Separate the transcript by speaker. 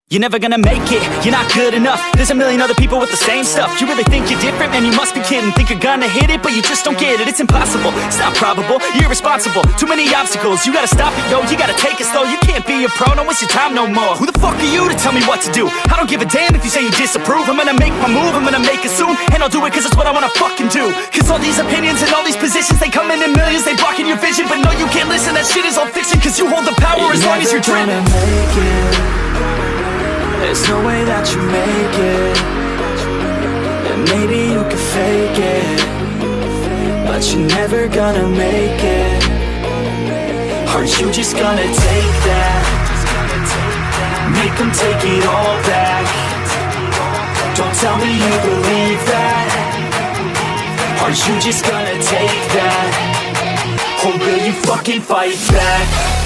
Speaker 1: You're never gonna make it, you're not good enough. There's a million other people with the same stuff. You really think you're different? Man, you must be kidding. Think you're gonna hit it, but you just don't get it. It's impossible, it's not probable, you're irresponsible. Too many obstacles, you gotta stop it, yo. You gotta take it slow, you can't be a pro. Don't waste your time no more. Who the fuck are you to tell me what to do? I don't give a damn if you say you disapprove. I'm gonna make my move, I'm gonna make it soon. And I'll do it cause it's what I wanna fucking do. Cause all these opinions and all these positions, they come in millions, they blocking your vision. But no, you can't listen, that shit is all fiction. Cause you hold the power as long as you're dreaming.
Speaker 2: There's no way that you make it. And maybe you can fake it, but you're never gonna make it. Are you just gonna take that? Make them take it all back. Don't tell me you believe that. Are you just gonna take that? Or will you fucking fight back?